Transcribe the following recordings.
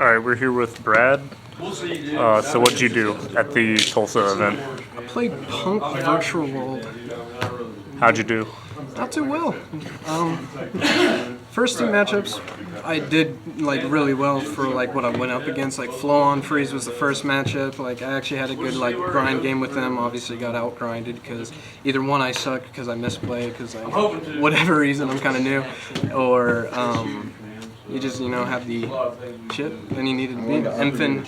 All right, we're here with Brad. So what'd you do at the Tulsa event? I played Punk Virtual World. How'd you do? Not too well. First two matchups, I did like really well for like what I went up against. Like Flow on Freeze was the first matchup. Like I actually had a good like grind game with them. Obviously got out grinded because either one I suck because I misplay because I whatever reason I'm kind of new, or you just have the chip and you needed to beat. Enfin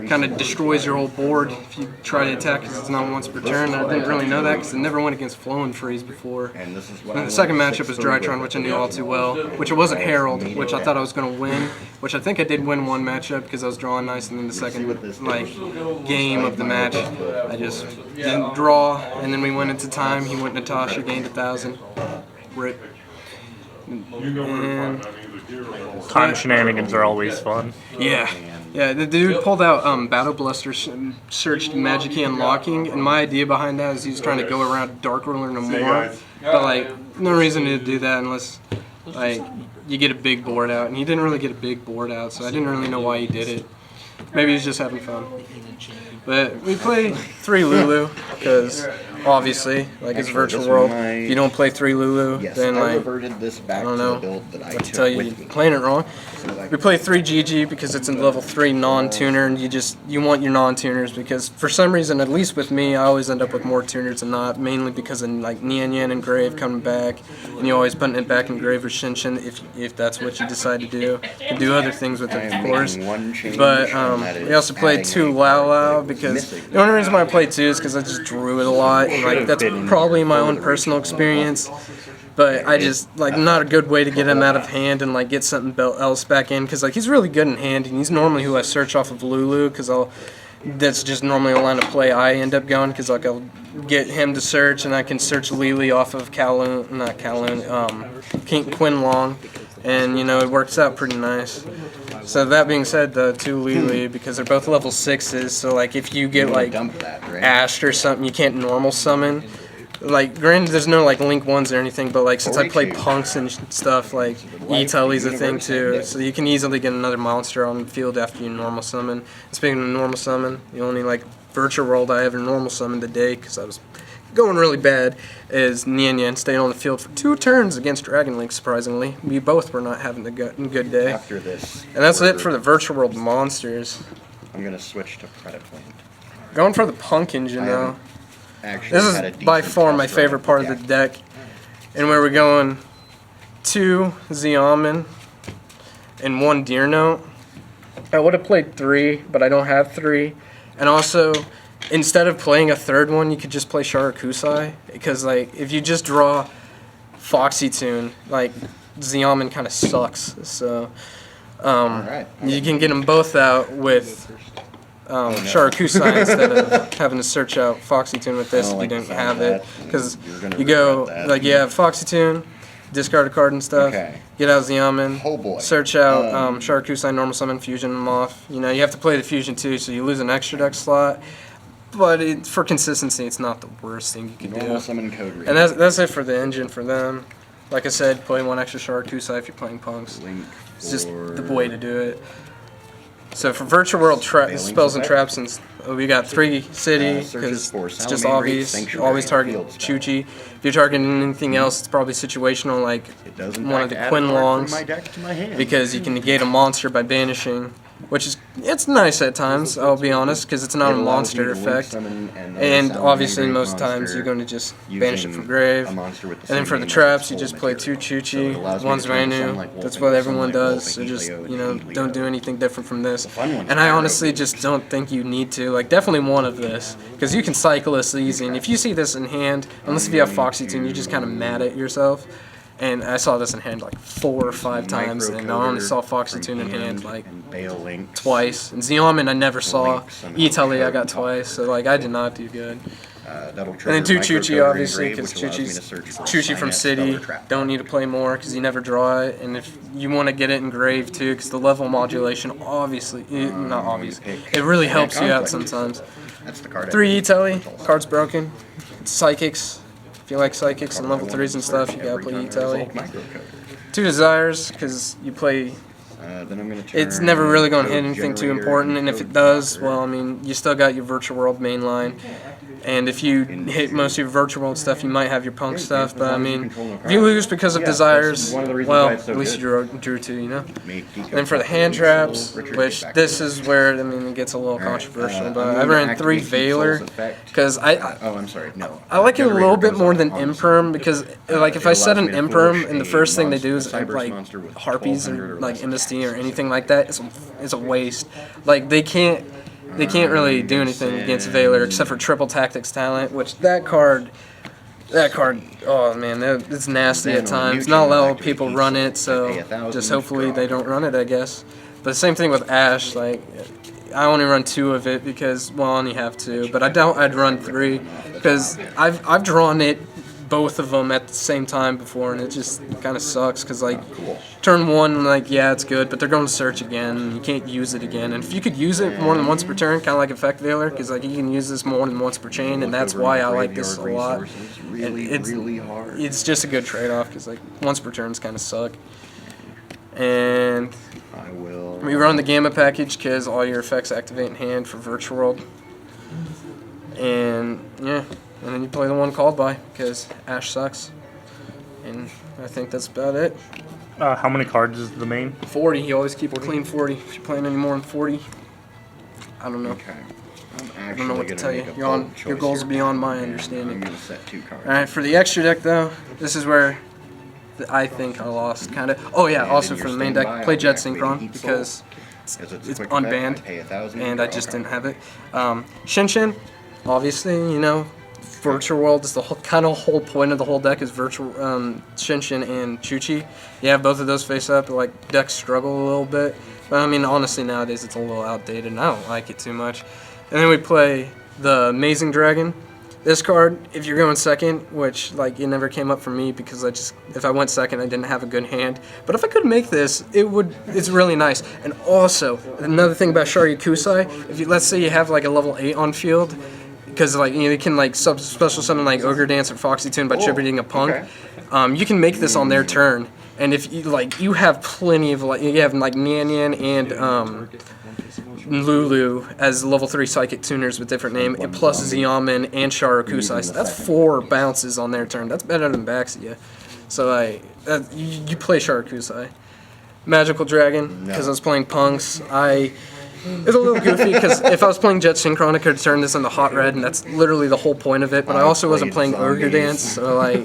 kind of destroys your whole board if you try to attack because it's not once per turn. I didn't really know that because I never went against Flow and Freeze before. And the second matchup was Drytron, which I knew all too well, which it wasn't Herald, which I thought I was going to win, which I think I did win one matchup because I was drawing nice, and then the second game of the match, I just didn't draw, and then we went into time. He went Natasha, gained 1,000. Rip. And Time shenanigans are always fun. yeah, the dude pulled out Battle Bluster, searched Magic Key Unlocking, and my idea behind that is he was trying to go around Dark Ruler no more, but like no reason to do that unless like you get a big board out, and he didn't really get a big board out, so I didn't really know why he did it. Maybe he's just having fun. But we play 3 Lulu because obviously, like it's virtual world. If you don't play 3 Lulu, then like I don't know what to tell you. You're playing it wrong. We play 3 GG because it's a level 3 non-tuner, and you want your non-tuners because for some reason, at least with me, I always end up with more tuners than not. Mainly because of like Nian Yan and Grave coming back, and you always putting it back in Grave or Shinshin if that's what you decide to do. You do other things with it, of course. But we also played 2 Lao Lao because the only reason why I played 2 is because I just drew it a lot, and like that's probably my own personal experience. But I just like not a good way to get him out of hand and like get something else back in because like he's really good in hand, and he's normally who I search off of Lulu because that's just normally a line of play I end up going because like I'll get him to search and I can search Lily off of Quinn Long, and it works out pretty nice. So that being said, the 2 Lily, because they're both level 6s, so like if you get like Ashed or something, you can't normal summon. Like, granted, there's no like Link 1s or anything, but like since I play Punks and stuff, like E-Tully's a thing too, so you can easily get another monster on the field after you normal summon. And speaking of normal summon, the only like virtual world I ever normal summoned today, because I was going really bad, is Nian Yan stayed on the field for 2 turns against Dragon Link, surprisingly. We both were not having a good day. After this, and that's it for the virtual world monsters. I'm going to switch to Credit Plant. Going for the Punk engine though. This is by far my favorite part of the deck. And where we're going 2 Xiamen and 1 Deer Note. I would have played 3, but I don't have 3. And also, instead of playing a 3rd one, you could just play Sharakusai. Because like if you just draw Foxy Tune, like Xiamen kind of sucks. So you can get them both out with Sharakusai instead of having to search out Foxy Tune with this if you didn't have it. Because you go, like you have Foxy Tune, discard a card and stuff, get out Xiamen, search out Sharakusai, normal summon, fusion them off. You have to play the fusion too, so you lose an extra deck slot. But for consistency, it's not the worst thing you can do. And that's it for the engine for them. Like I said, play 1 extra Sharakusai if you're playing Punks. It's just the way to do it. So for virtual world spells and traps, we got 3 city because it's just obvious. Always target Chuchi. If you're targeting anything else, it's probably situational, like one of the Quinn Longs, because you can negate a monster by banishing, which is it's nice at times. I'll be honest, because it's not a monster effect, and obviously most times you're going to just banish it from Grave. And then for the traps, you just play 2 Chuchi, 1's Renu. That's what everyone does. So just don't do anything different from this. And I honestly just don't think you need to. Like definitely 1 of this, because you can cycle this easy. And if you see this in hand, unless if you have Foxy Tune, you're just kind of mad at yourself. And I saw this in hand like 4 or 5 times, and I only saw Foxy Tune in hand like twice. And Xiamen I never saw. E-Tully I got twice, so like I did not do good. And then 2 Chuchi obviously, because Chuchi from City, don't need to play more because you never draw it. And if you want to get it in Grave too, because the level modulation obviously, not obvious, it really helps you out sometimes. 3 E-Tully, card's broken. It's Psychics. If you like Psychics and level 3s and stuff, you gotta play E-Tully. 2 Desires, because you play Then I'm gonna turn it's never really going to hit code anything too generator important, and and if it code does, blocker. well, I mean, you still got your virtual world main line. And if you hit most of your virtual world stuff, you might have your punk stuff. But I mean, if you lose because of desires, well, at least you drew two, you know. And then for the hand traps, which this is where I mean it gets a little controversial. But I ran 3 Veiler because Oh, I'm sorry. No. I like it a little bit more than Generator Imperm because like if I set an Imperm and the first thing they do is Cyberse like monster with harpies 1200 or or like less MST or anything like that, it's a waste. Like they can't really do anything against Veiler except for triple tactics talent, which that card, oh man, it's nasty at times. Not a lot of people run it, so just hopefully they don't run it, I guess. But the same thing with Ash, like I only run 2 of it because, well, I only have 2, but I doubt I'd run 3 because I've drawn it, both of them at the same time before, and it just kind of sucks because like turn 1, like yeah, it's good, but they're going to search again, and you can't use it again. And if you could use it more than once per turn, kind of like Effect Veiler, because like you can use this more than once per chain, and that's why I like this a lot. And it's just a good trade-off because like once per turns kind of suck. And we run the Gamma package because all your effects activate in hand for Virtual World. And yeah, and then you play the one called by because Ash sucks. And I think that's about it. How many cards is the main? 40. You always keep a clean 40. If you're playing any more than 40, I don't know. Okay. I don't know what to tell you. Your goals are beyond my understanding. I'm gonna set 2 cards. All right, for the extra deck though, this is where I think I lost kind of. Oh yeah, also for the main deck, play Jet Synchron because it's unbanned, and I just didn't have it. Shinshin, obviously, you know, Virtual World is the whole point of the whole deck is virtual Shinshin and Chuchi. You have both of those face up, like decks struggle a little bit. But I mean, honestly, nowadays it's a little outdated, and I don't like it too much. And then we play the Amazing Dragon. This card, if you're going second, which like it never came up for me because if I went second, I didn't have a good hand. But if I could make this, it's really nice. And also another thing about Sharikusai, if you let's say you have like a level 8 on field, because like you can like special summon like Ogre Dance or Foxy Tune by tributing a punk, you can make this on their turn. And if you have plenty of like you have like Nyan and Lulu as level 3 psychic tuners with different name, and plus Xiamen and Sharikusai. So that's 4 bounces on their turn. That's better than Baxia. So you play Sharikusai. Magical Dragon, because I was playing punks. It's a little goofy because if I was playing Jet Synchron, I could have turned this into hot red, and that's literally the whole point of it. But I also wasn't playing Ogre Dance, so like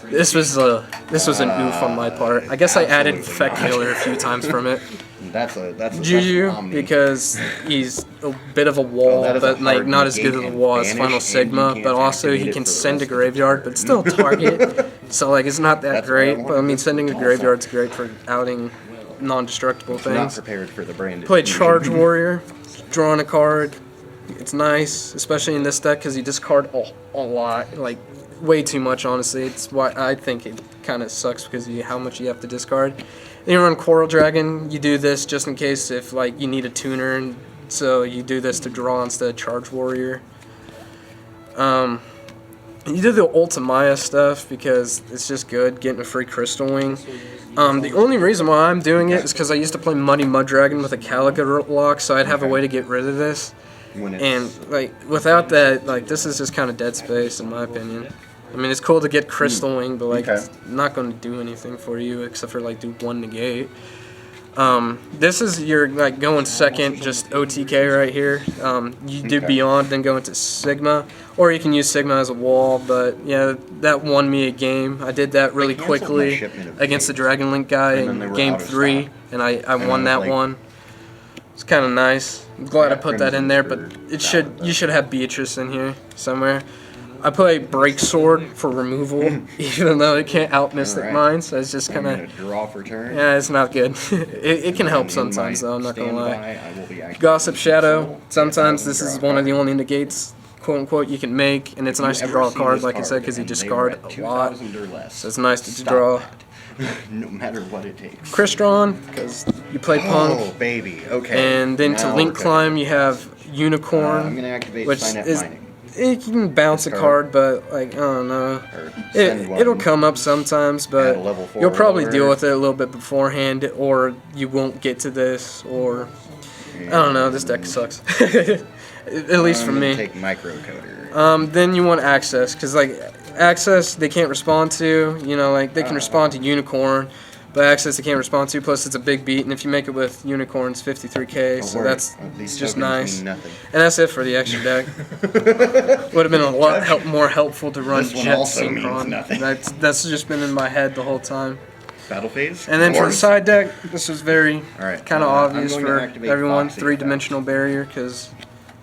this was an oof on my part. I guess I added Effect Killer a few times from it. That's Juju, because he's a bit of a wall, but like not as good of a wall as Final Sigma, but also he can send a graveyard, but still target. So like it's not that great, but I mean sending a graveyard's great for outing non-destructible things. Not prepared for the brand. Play Charge Warrior, drawing a card. It's nice, especially in this deck because you discard a lot, like way too much honestly. It's why I think it kind of sucks because of how much you have to discard. Then you run Coral Dragon. You do this just in case if like you need a tuner, and so you do this to draw instead of Charge Warrior. You do the Ultimaya stuff because it's just good, getting a free Crystal Wing. The only reason why I'm doing it is because I used to play Muddy Mud Dragon with a Calica lock, so I'd have a way to get rid of this. And like without that, like this is just kind of dead space in my opinion. I mean, it's cool to get Crystal Wing, but like it's not going to do anything for you except for like do 1 negate. This is your like going second, just OTK right here. You do Beyond, then go into Sigma, or you can use Sigma as a wall. But yeah, that won me a game. I did that really quickly against the Dragon Link guy in game 3, and I won that one. It's kind of nice. I'm glad I put that in there, but you should have Beatrice in here somewhere. I play Break Sword for removal, even though it can't out Mystic Mine, so it's just kind of draw for turn. Yeah, it's not good. it can help sometimes, though. I'm not gonna lie. Gossip Shadow. Sometimes this is one of the only negates, quote unquote, you can make, and it's nice to draw a card, like I said, because you discard a lot. So it's nice to draw. No matter what it takes. Crystron, because you play Punk. Oh, baby. Okay. And then to Link Climb, you have Unicorn, I'm gonna activate which Signet is Mining. it can bounce a card, but like I don't know. It'll come up sometimes, but level 4 you'll probably lower. deal with it a little bit beforehand, or you won't get to this, or I don't know. This deck sucks. At least for me. Take microcoder. Then you want access, because like access they can't respond to. You know, like they can respond to unicorn, but access they can't respond to. Plus it's a big beat, and if you make it with unicorns, 53k. So that's just nice. And that's it for the extra deck. Would have been a lot more helpful to run Jet Synchron. That's just been in my head the whole time. Battle phase. And then for the side deck, this was very kind of obvious for everyone. Foxy 3-dimensional barrier, because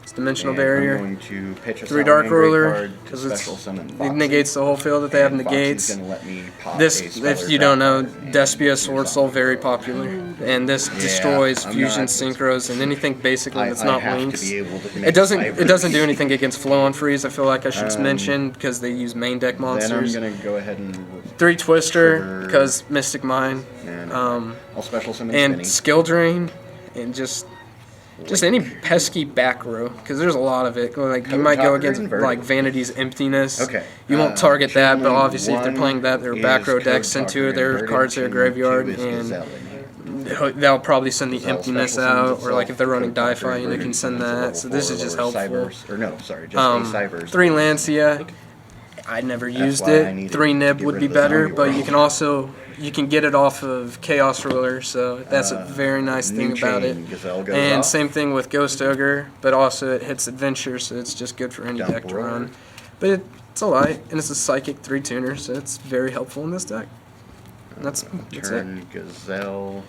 it's dimensional barrier. I'm going to pitch a 3 Dark Salamander Ruler, card to because special summon it Foxy. negates the whole field that they have negates. Foxy's gonna let me pop This, a if Speller you don't know, Trap card, Despia and Sword here's Soul, all. very popular. And this destroys I'm fusion not- synchros and anything basically that's I not have to links. be able to It make doesn't cybers. do anything against flow on freeze. I feel like I should mention, because they use main deck Then I'm monsters. gonna go ahead and 3 Twister, Trigger. because Mystic Mine. and I'll special summon And Spinny. skill drain, and just any pesky back row, because there's a lot of it. Like you Code might go Talker against inverted. like Vanity's Emptiness. Okay. You won't target that, but Channel obviously if they're 1 playing that, their back is row Code decks Talker into their inverted, cards to their Channel graveyard, 2 is and Gazelle. they'll probably send the Gazelle Emptiness special summons out, or like if they're running itself, Code Die-Fi, Talker they can send inverted, that. So this is just level 4 helpful. Cybers, or no, sorry, just a Cybers. 3 Lancia. I never used why I it. needed 3 to Nib get would rid be of the better, zombie but you world. can also get it off of Chaos Ruler, so that's a very nice thing New about it. chain, Gazelle goes And off. same thing with Ghost Ogre, but also it hits Adventure, so it's just good for any Dump deck to roller. run. But it's a light, and it's a Psychic 3 tuner, so it's very helpful in this deck. And that's it. Turn Gazelle.